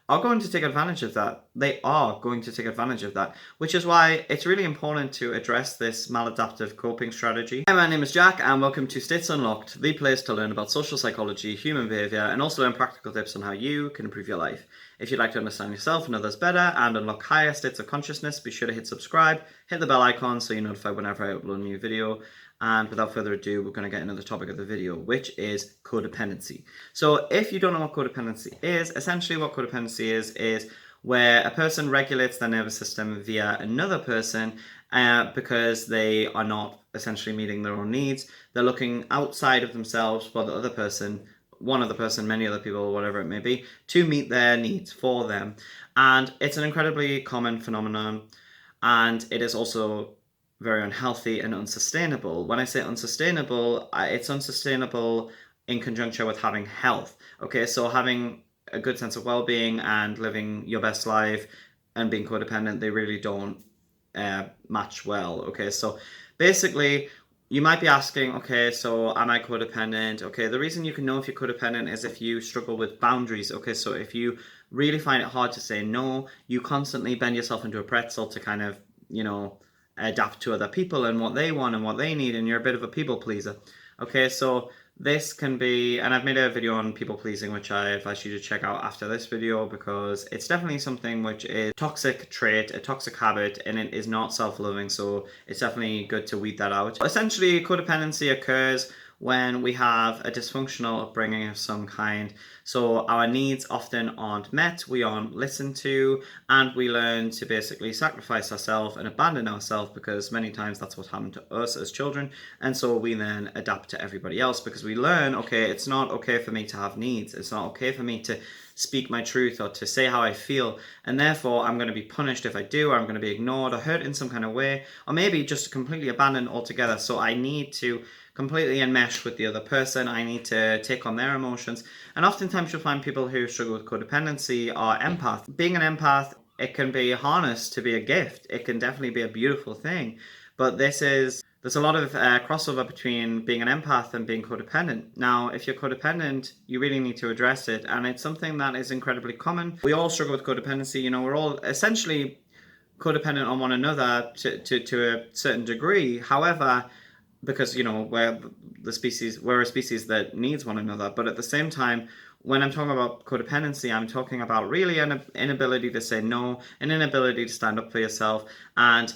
are going to take advantage of that. They are going to take advantage of that, which is why it's really important to address this maladaptive coping strategy. Hi, my name is Jack, and welcome to States Unlocked, the place to learn about social psychology, human behavior, and also learn practical tips on how you can improve your life. If you'd like to understand yourself and others better and unlock higher states of consciousness, be sure to hit subscribe, hit the bell icon so you're notified whenever I upload a new video. And without further ado, we're going to get into the topic of the video, which is codependency. So if you don't know what codependency is, essentially what codependency is where a person regulates their nervous system via another person because they are not essentially meeting their own needs. They're looking outside of themselves for the other person, one other person, many other people, whatever it may be, to meet their needs for them. And it's an incredibly common phenomenon, and it is also very unhealthy and unsustainable. When I say unsustainable, it's unsustainable in conjunction with having health. Okay, so having a good sense of well-being and living your best life and being codependent, they really don't match well. Okay, so basically you might be asking, okay, so am I codependent? Okay, the reason you can know if you're codependent is if you struggle with boundaries. Okay, so if you really find it hard to say no, you constantly bend yourself into a pretzel to kind of, adapt to other people and what they want and what they need, and you're a bit of a people pleaser. Okay, so this can be, and I've made a video on people pleasing which I advise you to check out after this video, because it's definitely something which is a toxic trait, a toxic habit, and it is not self-loving, so it's definitely good to weed that out. Essentially, codependency occurs when we have a dysfunctional upbringing of some kind. So our needs often aren't met, we aren't listened to, and we learn to basically sacrifice ourselves and abandon ourselves, because many times that's what happened to us as children. And so we then adapt to everybody else because we learn, okay, it's not okay for me to have needs. It's not okay for me to speak my truth or to say how I feel, and therefore I'm going to be punished if I do, or I'm going to be ignored or hurt in some kind of way, or maybe just completely abandoned altogether. So I need to completely enmesh with the other person. I need to take on their emotions. And oftentimes you'll find people who struggle with codependency are empaths. Being an empath, it can be harnessed to be a gift. It can definitely be a beautiful thing. But there's a lot of crossover between being an empath and being codependent. Now, if you're codependent, you really need to address it. And it's something that is incredibly common. We all struggle with codependency. We're all essentially codependent on one another to a certain degree. However, because we're a species that needs one another. But at the same time, when I'm talking about codependency, I'm talking about really an inability to say no, an inability to stand up for yourself, and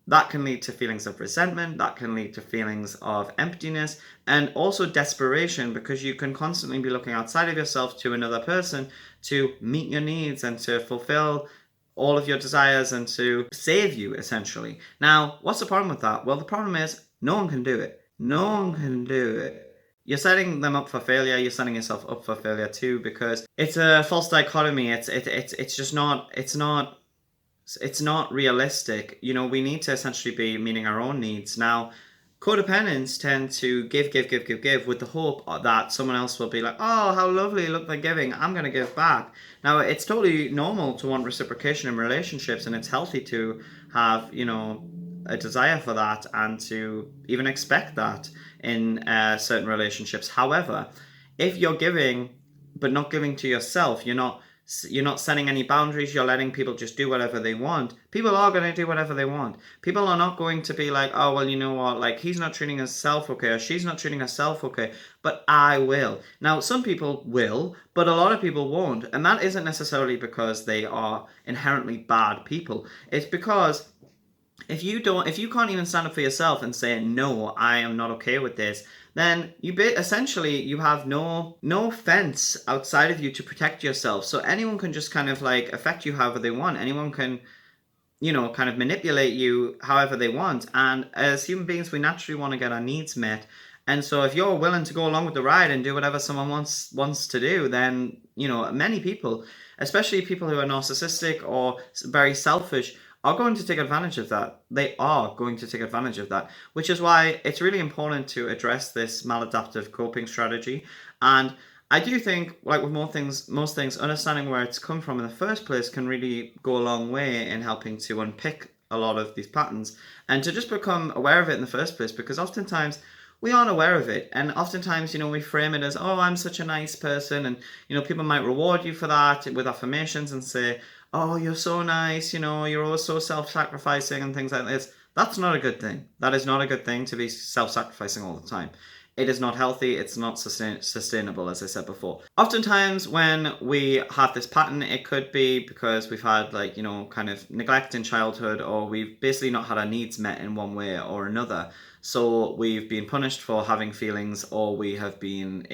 that can lead to feelings of resentment, that can lead to feelings of emptiness, and also desperation, because you can constantly be looking outside of yourself to another person to meet your needs and to fulfill all of your desires and to save you, essentially. Now, what's the problem with that? Well, the problem is no one can do it. No one can do it. You're setting them up for failure. You're setting yourself up for failure too, because it's a false dichotomy. It's not realistic. We need to essentially be meeting our own needs. Now, codependents tend to give with the hope that someone else will be like, oh, how lovely, look, they're giving, I'm going to give back. Now, it's totally normal to want reciprocation in relationships, and it's healthy to have, a desire for that and to even expect that in certain relationships. However, if you're giving but not giving to yourself, you're not setting any boundaries, you're letting people just do whatever they want, people are going to do whatever they want. People are not going to be like, oh, well, you know what, like, he's not treating himself okay, or she's not treating herself okay, but I will. Now, some people will, but a lot of people won't. And that isn't necessarily because they are inherently bad people. It's because if you can't even stand up for yourself and say, no, I am not okay with this, then you have no fence outside of you to protect yourself. So anyone can just kind of like affect you however they want. Anyone can, kind of manipulate you however they want. And as human beings, we naturally want to get our needs met. And so if you're willing to go along with the ride and do whatever someone wants to do, then, many people, especially people who are narcissistic or very selfish, are going to take advantage of that. They are going to take advantage of that, which is why it's really important to address this maladaptive coping strategy. And I do think, like with most things, understanding where it's come from in the first place can really go a long way in helping to unpick a lot of these patterns and to just become aware of it in the first place, because oftentimes we aren't aware of it. And oftentimes, we frame it as, oh, I'm such a nice person. And, people might reward you for that with affirmations and say, oh, you're so nice, you're always so self-sacrificing and things like this. That's not a good thing. That is not a good thing to be self-sacrificing all the time. It is not healthy. It's not sustainable, as I said before. Oftentimes when we have this pattern, it could be because we've had kind of neglect in childhood, or we've basically not had our needs met in one way or another. So we've been punished for having feelings, or we have been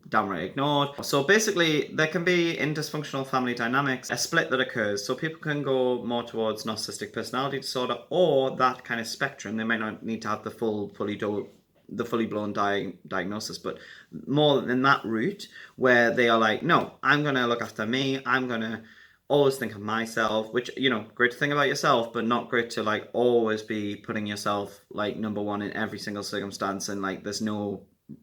downright ignored. So basically there can be, in dysfunctional family dynamics, a split that occurs. So people can go more towards narcissistic personality disorder or that kind of spectrum. They might not need to have the fully blown diagnosis, but more in that route where they are like, no, I'm going to look after me. I'm going to always think of myself, which, great to think about yourself, but not great to always be putting yourself number one in every single circumstance. And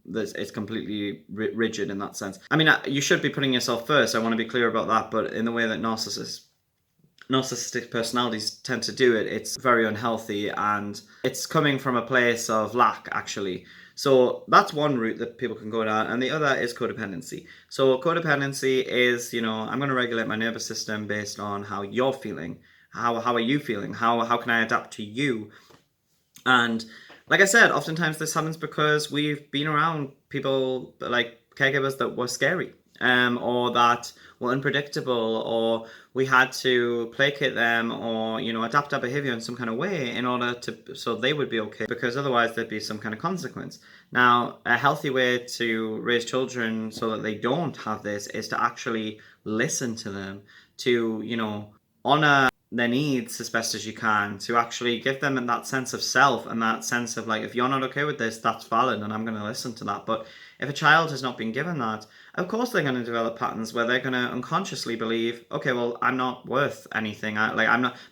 it's completely rigid in that sense. I mean, you should be putting yourself first. I want to be clear about that. But in the way that narcissistic personalities tend to do it, it's very unhealthy, and it's coming from a place of lack, actually. So that's one route that people can go down, and the other is codependency. So codependency is, I'm going to regulate my nervous system based on how you're feeling. How are you feeling? How can I adapt to you? And like I said, oftentimes this happens because we've been around people like caregivers that were scary, or that were unpredictable, or we had to placate them, or adapt our behavior in some kind of way in order so they would be okay, because otherwise there'd be some kind of consequence. Now, a healthy way to raise children so that they don't have this is to actually listen to them, to honor their needs as best as you can, to actually give them that sense of self and that sense of if you're not okay with this, that's valid and I'm going to listen to that. But if a child has not been given that, of course they're going to develop patterns where they're going to unconsciously believe, okay, well, I'm not worth anything.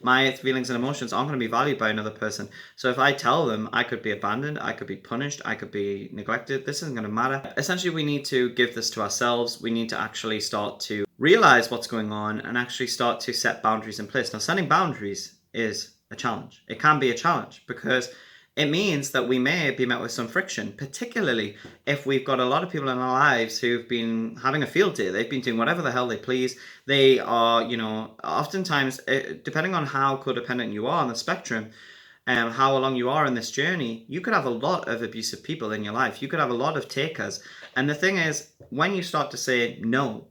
My feelings and emotions aren't going to be valued by another person. So if I tell them I could be abandoned, I could be punished, I could be neglected, this isn't going to matter. Essentially, we need to give this to ourselves. We need to actually start to realize what's going on and actually start to set boundaries in place. Now, setting boundaries is a challenge. It can be a challenge because it means that we may be met with some friction, particularly if we've got a lot of people in our lives who've been having a field day. They've been doing whatever the hell they please. They are, oftentimes, depending on how codependent you are on the spectrum, and how along you are in this journey, you could have a lot of abusive people in your life. You could have a lot of takers. And the thing is, when you start to say no,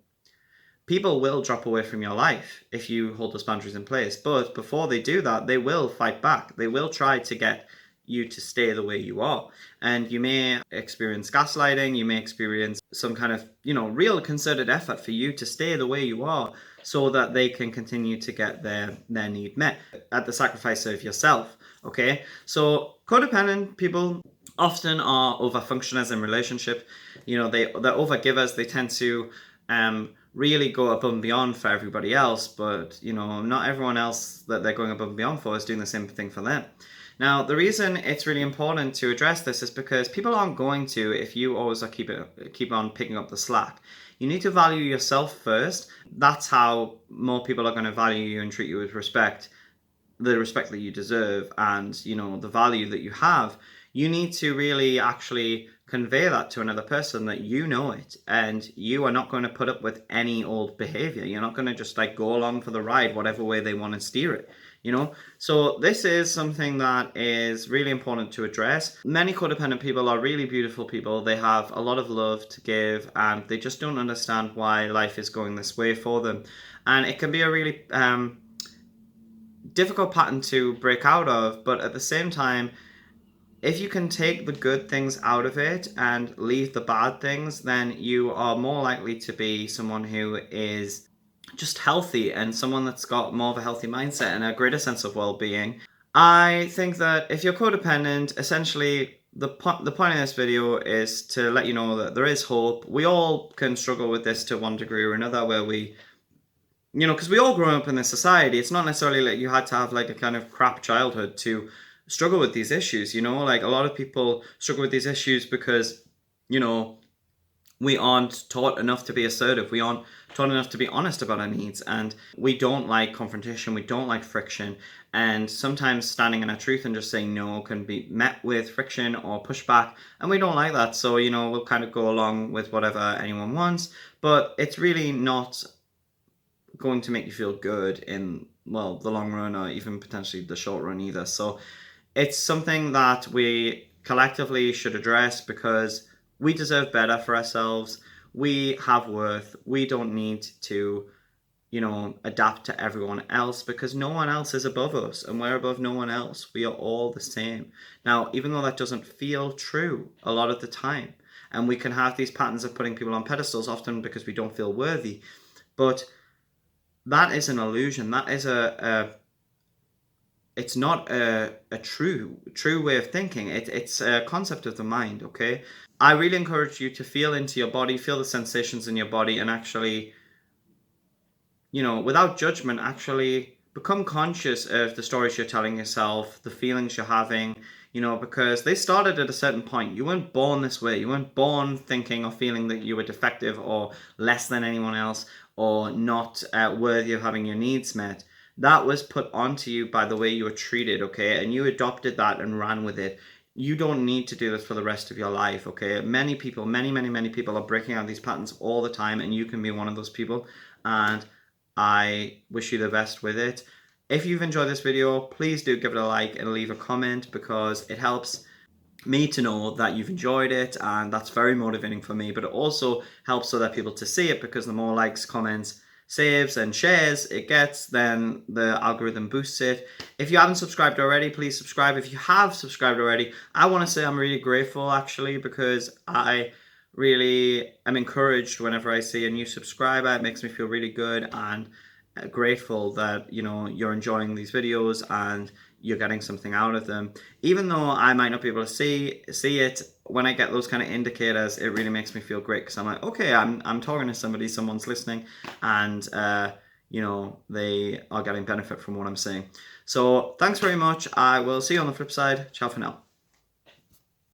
people will drop away from your life if you hold those boundaries in place. But before they do that, they will fight back. They will try to get you to stay the way you are. And you may experience gaslighting. You may experience some kind of, real concerted effort for you to stay the way you are so that they can continue to get their need met at the sacrifice of yourself. Okay? So codependent people often are over-functioners in relationship. They're over-givers. They tend to really go above and beyond for everybody else, but not everyone else that they're going above and beyond for is doing the same thing for them. Now, the reason it's really important to address this is because people aren't going to, if you always keep on picking up the slack. You need to value yourself first. That's how more people are going to value you and treat you with respect, the respect that you deserve, and the value that you have. You need to really actually convey that to another person, that you know it, and you are not going to put up with any old behavior. You're not going to just go along for the ride whatever way they want to steer it. So this is something that is really important to address. Many codependent people are really beautiful people. They have a lot of love to give, and they just don't understand why life is going this way for them. And it can be a really difficult pattern to break out of, but at the same time, if you can take the good things out of it and leave the bad things, then you are more likely to be someone who is just healthy and someone that's got more of a healthy mindset and a greater sense of well-being. I think that if you're codependent, essentially the point of this video is to let you know that there is hope. We all can struggle with this to one degree or another, where we, because we all grow up in this society. It's not necessarily like you had to have a kind of crap childhood to struggle with these issues. A lot of people struggle with these issues because, we aren't taught enough to be assertive. We aren't taught enough to be honest about our needs. And we don't like confrontation. We don't like friction. And sometimes standing in our truth and just saying no can be met with friction or pushback. And we don't like that. So, we'll kind of go along with whatever anyone wants. But it's really not going to make you feel good in, well, the long run or even potentially the short run either. So it's something that we collectively should address because we deserve better for ourselves. We have worth. We don't need to, adapt to everyone else because no one else is above us and we're above no one else. We are all the same. Now, even though that doesn't feel true a lot of the time, and we can have these patterns of putting people on pedestals often because we don't feel worthy, but that is an illusion. That is it's not a true way of thinking. It's a concept of the mind, okay? I really encourage you to feel into your body, feel the sensations in your body, and actually, without judgment, actually become conscious of the stories you're telling yourself, the feelings you're having, because they started at a certain point. You weren't born this way. You weren't born thinking or feeling that you were defective or less than anyone else or not worthy of having your needs met. That was put onto you by the way you were treated, okay? And you adopted that and ran with it. You don't need to do this for the rest of your life, okay? Many people, many people are breaking out these patterns all the time, and you can be one of those people. And I wish you the best with it. If you've enjoyed this video, please do give it a like and leave a comment because it helps me to know that you've enjoyed it, and that's very motivating for me. But it also helps other people to see it because the more likes, comments, saves and shares it gets, then the algorithm boosts it. If you haven't subscribed already, please subscribe. If you have subscribed already, I want to say I'm really grateful actually, because I really am encouraged whenever I see a new subscriber. It makes me feel really good and grateful that you're enjoying these videos and you're getting something out of them. Even though I might not be able to see it, when I get those kind of indicators, it really makes me feel great because I'm like, okay, I'm talking to somebody, someone's listening, and they are getting benefit from what I'm saying. So thanks very much. I will see you on the flip side. Ciao for now.